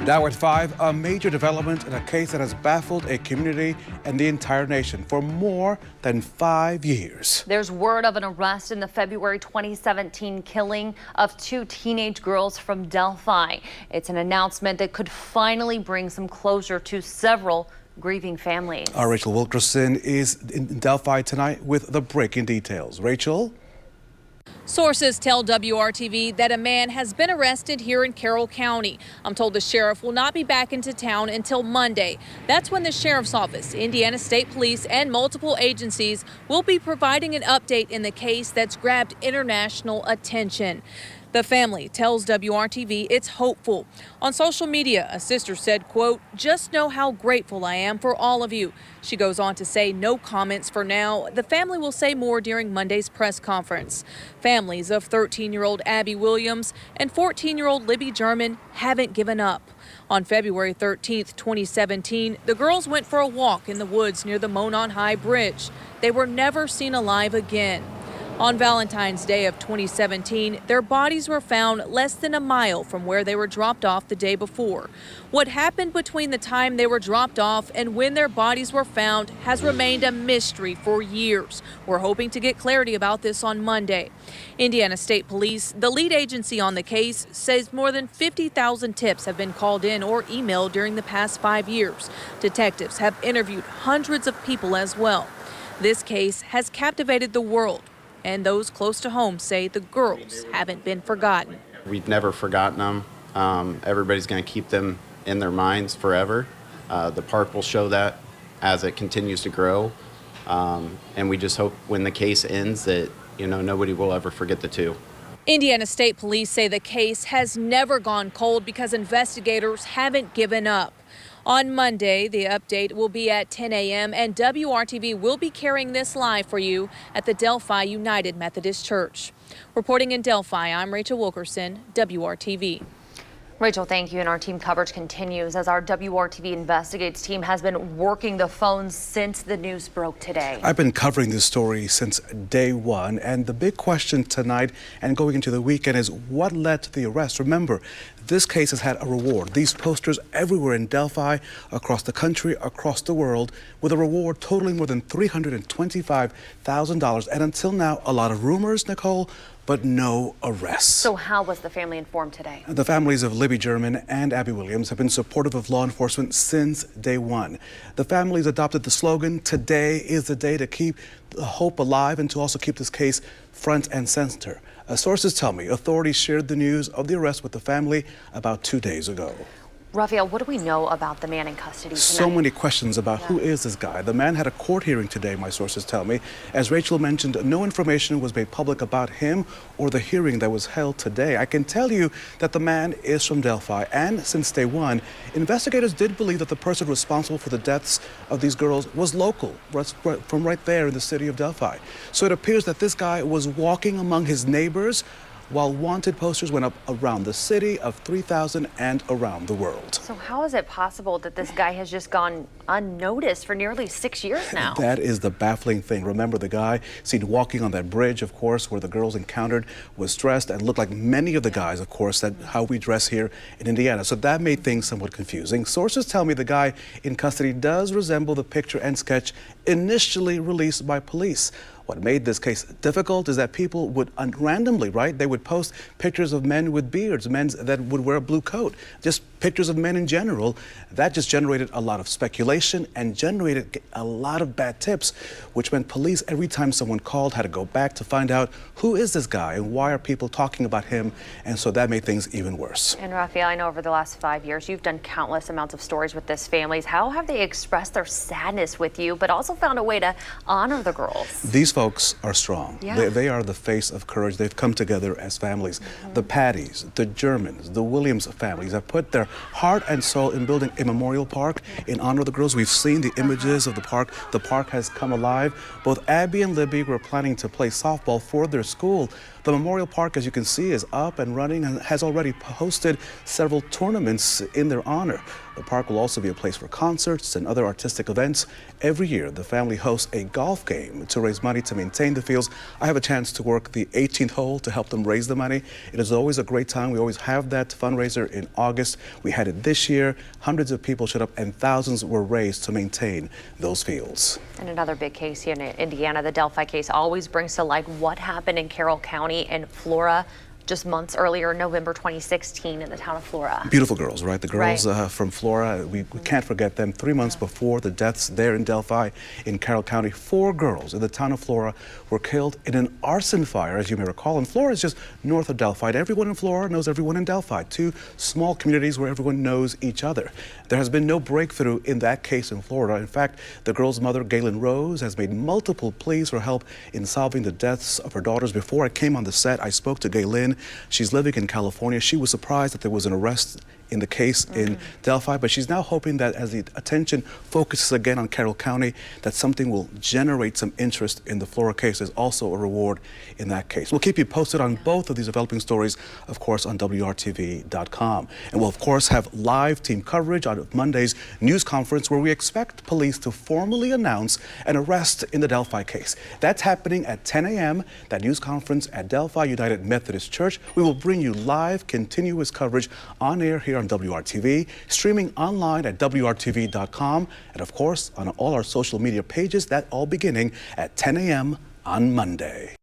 Now at 5, a major development in a case that has baffled a community and the entire nation for more than 5 years. There's word of an arrest in the February 2017 killing of 2 teenage girls from Delphi. It's an announcement that could finally bring some closure to several grieving families. Our Rachel Wilkerson is in Delphi tonight with the breaking details. Rachel? Sources tell WRTV that a man has been arrested here in Carroll County. I'm told the sheriff will not be back into town until Monday. That's when the sheriff's office, Indiana State Police, and multiple agencies will be providing an update in the case that's grabbed international attention. The family tells WRTV it's hopeful. On social media, a sister said, quote, "Just know how grateful I am for all of you." She goes on to say no comments for now. The family will say more during Monday's press conference. Families of 13-year-old Abby Williams and 14-year-old Libby German haven't given up. On February 13th, 2017, the girls went for a walk in the woods near the Monon High Bridge. They were never seen alive again. On Valentine's Day of 2017, their bodies were found less than a mile from where they were dropped off the day before. What happened between the time they were dropped off and when their bodies were found has remained a mystery for years. We're hoping to get clarity about this on Monday. Indiana State Police, the lead agency on the case, says more than 50,000 tips have been called in or emailed during the past 5 years. Detectives have interviewed hundreds of people as well. This case has captivated the world. And those close to home say the girls haven't been forgotten. We've never forgotten them. Everybody's going to keep them in their minds forever. The park will show that as it continues to grow. And we just hope when the case ends that, nobody will ever forget the 2. Indiana State Police say the case has never gone cold because investigators haven't given up. On Monday, the update will be at 10 a.m. and WRTV will be carrying this live for you at the Delphi United Methodist Church. Reporting in Delphi, I'm Rachel Wilkerson, WRTV. Rachel, thank you. And our team coverage continues as our WRTV Investigates team has been working the phones since the news broke today. I've been covering this story since day one, and the big question tonight and going into the weekend is what led to the arrest. Remember, this case has had a reward. These posters everywhere in Delphi, across the country, across the world, with a reward totaling more than $325,000. And until now, a lot of rumors, Nicole, but no arrests. So how was the family informed today? The families of Libby German and Abby Williams have been supportive of law enforcement since day one. The families adopted the slogan, "Today is the day to keep the hope alive and to also keep this case front and center." Sources tell me authorities shared the news of the arrest with the family about 2 days ago. Raphael, what do we know about the man in custody tonight? So many questions about who is this guy. The man had a court hearing today, my sources tell me. As Rachel mentioned, no information was made public about him or the hearing that was held today. I can tell you that the man is from Delphi, and since day one, investigators did believe that the person responsible for the deaths of these girls was local, from right there in the city of Delphi. So it appears that this guy was walking among his neighbors while wanted posters went up around the city of 3,000 and around the world. So how is it possible that this guy has just gone unnoticed for nearly 6 years now? That is the baffling thing. Remember, the guy seen walking on that bridge, of course, where the girls encountered, was dressed and looked like many of the guys, of course, that how we dress here in Indiana. So that made things somewhat confusing. Sources tell me the guy in custody does resemble the picture and sketch initially released by police. What made this case difficult is that people would randomly, right? They would post pictures of men with beards, men that would wear a blue coat, just pictures of men in general. That just generated a lot of speculation and generated a lot of bad tips, which meant police, every time someone called, had to go back to find out who is this guy and why are people talking about him. And so that made things even worse. And Raphael, I know over the last 5 years, you've done countless amounts of stories with this families. How have they expressed their sadness with you, but also found a way to honor the girls? These folks are strong. Yeah. They are the face of courage. They've come together as families. The Pattys, the Germans, the Williams families have put their heart and soul in building a memorial park in honor of the girls. We've seen the images of the park. The park has come alive. Both Abby and Libby were planning to play softball for their school, The Memorial Park, as you can see, is up and running and has already hosted several tournaments in their honor. The park will also be a place for concerts and other artistic events. Every year, the family hosts a golf game to raise money to maintain the fields. I have a chance to work the 18th hole to help them raise the money. It is always a great time. We always have that fundraiser in August. We had it this year. Hundreds of people showed up and thousands were raised to maintain those fields. And another big case here in Indiana, the Delphi case, always brings to light what happened in Carroll County in Flora just months earlier, November 2016, in the town of Flora. Beautiful girls, right? The girls from Flora, we can't forget them. 3 months before the deaths there in Delphi, in Carroll County, 4 girls in the town of Flora were killed in an arson fire, as you may recall. And Flora is just north of Delphi. And everyone in Flora knows everyone in Delphi, 2 small communities where everyone knows each other. There has been no breakthrough in that case in Florida. In fact, the girl's mother, Galen Rose, has made multiple pleas for help in solving the deaths of her daughters. Before I came on the set, I spoke to Galen. She's living in California. She was surprised that there was an arrest in the case in Delphi, but she's now hoping that as the attention focuses again on Carroll County, that something will generate some interest in the Flora case. There's also a reward in that case. We'll keep you posted on both of these developing stories, of course, on WRTV.com. And we'll, of course, have live team coverage on Monday's news conference where we expect police to formally announce an arrest in the Delphi case. That's happening at 10 a.m., that news conference at Delphi United Methodist Church. We will bring you live, continuous coverage on air here on WRTV, streaming online at WRTV.com, and of course on all our social media pages, that all beginning at 10 a.m. on Monday.